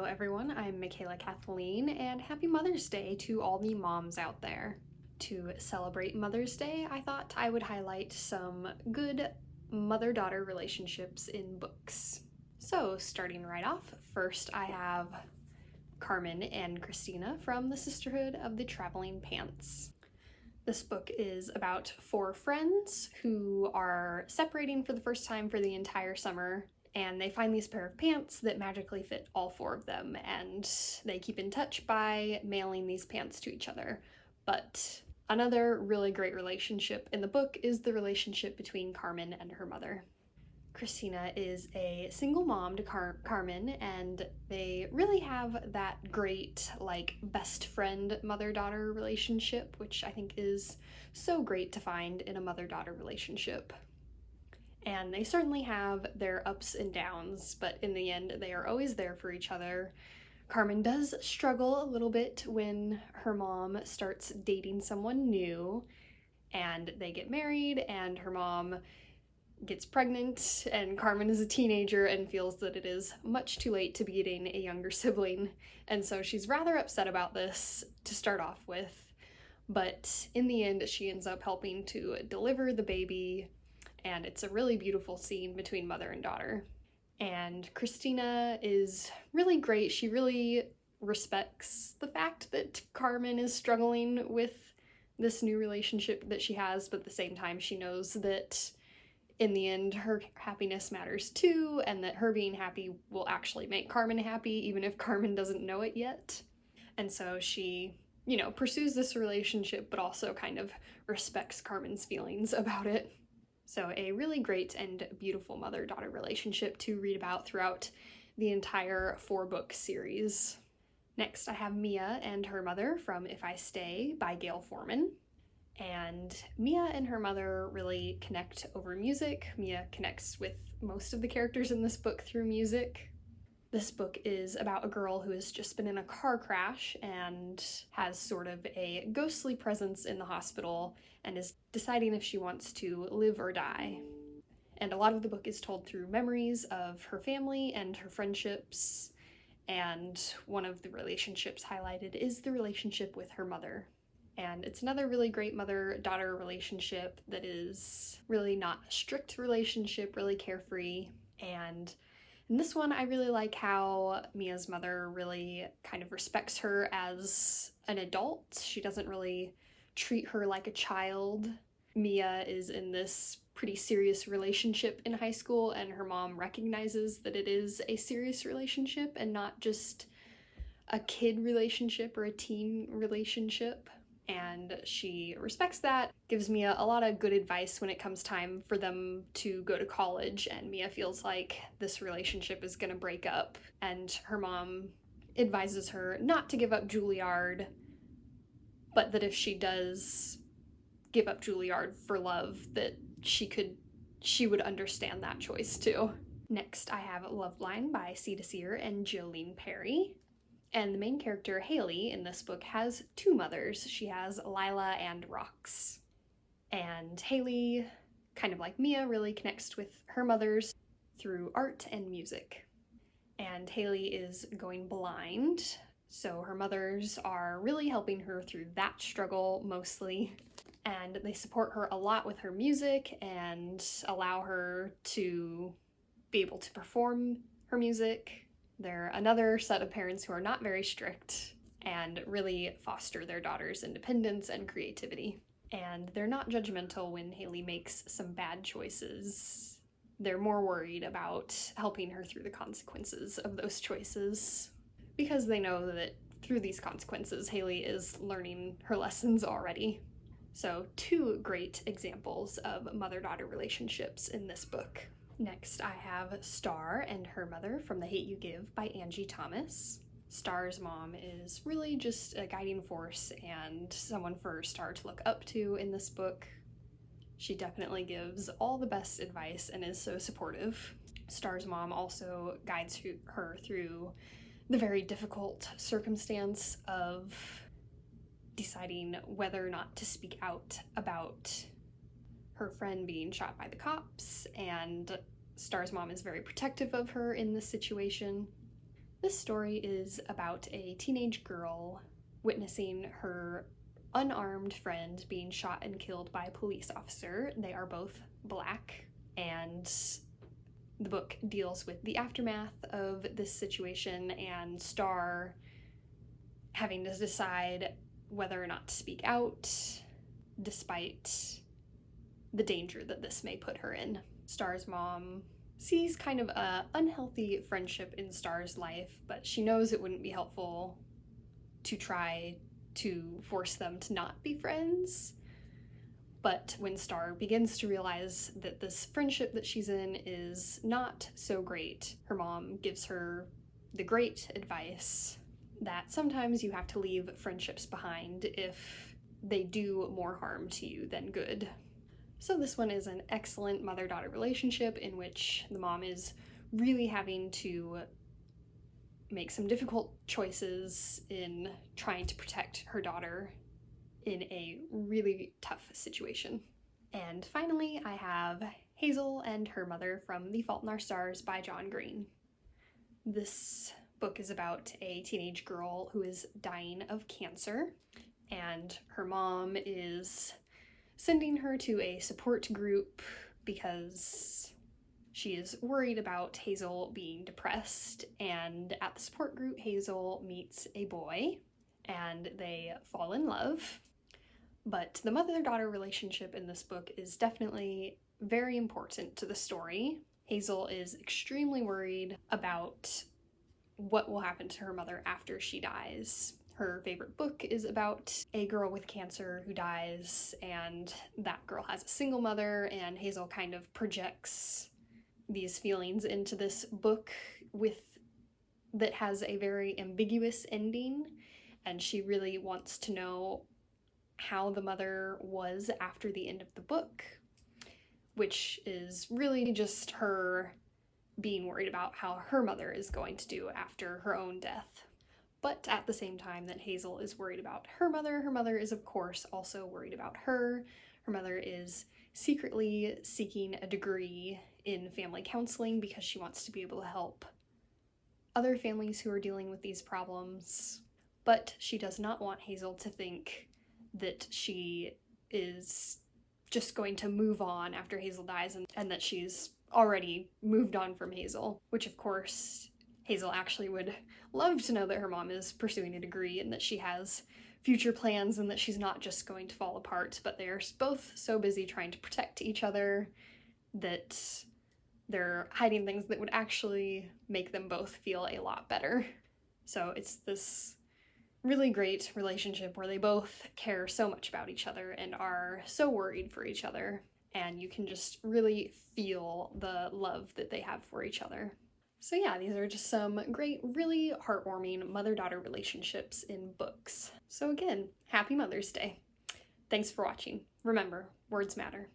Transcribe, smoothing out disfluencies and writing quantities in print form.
everyone, I'm Michaela Kathleen, and happy Mother's Day to all the moms out there. To celebrate Mother's Day, I thought I would highlight some good mother-daughter relationships in books. So, starting right off, first I have Carmen and Christina from the Sisterhood of the Traveling Pants. This book is about four friends who are separating for the first time for the entire summer, and they find these pair of pants that magically fit all four of them, and they keep in touch by mailing these pants to each other. But another really great relationship in the book is the relationship between Carmen and her mother. Christina is a single mom to Carmen, and they really have that great, best friend mother-daughter relationship, which I think is so great to find in a mother-daughter relationship. And they certainly have their ups and downs, but in the end, they are always there for each other. Carmen does struggle a little bit when her mom starts dating someone new, and they get married, and her mom gets pregnant, and Carmen is a teenager and feels that it is much too late to be dating a younger sibling, and so she's rather upset about this to start off with, but in the end she ends up helping to deliver the baby, and it's a really beautiful scene between mother and daughter. And Christina is really great. She really respects the fact that Carmen is struggling with this new relationship that she has, but at the same time she knows that in the end, her happiness matters too, and that her being happy will actually make Carmen happy, even if Carmen doesn't know it yet. And so she, pursues this relationship, but also kind of respects Carmen's feelings about it. So a really great and beautiful mother-daughter relationship to read about throughout the entire 4-book series. Next, I have Mia and her mother from If I Stay by Gail Forman. And Mia and her mother really connect over music. Mia connects with most of the characters in this book through music. This book is about a girl who has just been in a car crash and has sort of a ghostly presence in the hospital and is deciding if she wants to live or die. And a lot of the book is told through memories of her family and her friendships, and one of the relationships highlighted is the relationship with her mother. And it's another really great mother-daughter relationship that is really not a strict relationship, really carefree. And in this one, I really like how Mia's mother really kind of respects her as an adult. She doesn't really treat her like a child. Mia is in this pretty serious relationship in high school, and her mom recognizes that it is a serious relationship and not just a kid relationship or a teen relationship. And she respects that, gives Mia a lot of good advice when it comes time for them to go to college, and Mia feels like this relationship is gonna break up, and her mom advises her not to give up Juilliard, but that if she does give up Juilliard for love, that she would understand that choice too. Next, I have Loveline by Cedar Sear and Jolene Perry. And the main character, Haley, in this book has two mothers. She has Lila and Rox. And Haley, kind of like Mia, really connects with her mothers through art and music. And Haley is going blind, so her mothers are really helping her through that struggle mostly. And they support her a lot with her music and allow her to be able to perform her music. They're another set of parents who are not very strict and really foster their daughter's independence and creativity. And they're not judgmental when Haley makes some bad choices. They're more worried about helping her through the consequences of those choices, because they know that through these consequences, Haley is learning her lessons already. So 2 great examples of mother-daughter relationships in this book. Next, I have Star and her mother from The Hate U Give by Angie Thomas. Star's mom is really just a guiding force and someone for Star to look up to in this book. She definitely gives all the best advice and is so supportive. Star's mom also guides her through the very difficult circumstance of deciding whether or not to speak out about her friend being shot by the cops, and Star's mom is very protective of her in this situation. This story is about a teenage girl witnessing her unarmed friend being shot and killed by a police officer. They are both Black, and the book deals with the aftermath of this situation and Star having to decide whether or not to speak out, despite the danger that this may put her in. Star's mom sees kind of an unhealthy friendship in Star's life, but she knows it wouldn't be helpful to try to force them to not be friends. But when Star begins to realize that this friendship that she's in is not so great, her mom gives her the great advice that sometimes you have to leave friendships behind if they do more harm to you than good. So this one is an excellent mother-daughter relationship in which the mom is really having to make some difficult choices in trying to protect her daughter in a really tough situation. And finally, I have Hazel and Her Mother from The Fault in Our Stars by John Green. This book is about a teenage girl who is dying of cancer, and her mom is sending her to a support group because she is worried about Hazel being depressed. And at the support group, Hazel meets a boy and they fall in love. But the mother-daughter relationship in this book is definitely very important to the story. Hazel is extremely worried about what will happen to her mother after she dies. Her favorite book is about a girl with cancer who dies, and that girl has a single mother, and Hazel kind of projects these feelings into this book that has a very ambiguous ending, and she really wants to know how the mother was after the end of the book, which is really just her being worried about how her mother is going to do after her own death. But at the same time that Hazel is worried about her mother is of course also worried about her. Her mother is secretly seeking a degree in family counseling because she wants to be able to help other families who are dealing with these problems. But she does not want Hazel to think that she is just going to move on after Hazel dies and that she's already moved on from Hazel, which of course Hazel actually would love to know that her mom is pursuing a degree and that she has future plans and that she's not just going to fall apart, but they're both so busy trying to protect each other that they're hiding things that would actually make them both feel a lot better. So it's this really great relationship where they both care so much about each other and are so worried for each other, and you can just really feel the love that they have for each other. So yeah, these are just some great, really heartwarming mother-daughter relationships in books. So again, happy Mother's Day. Thanks for watching. Remember, words matter.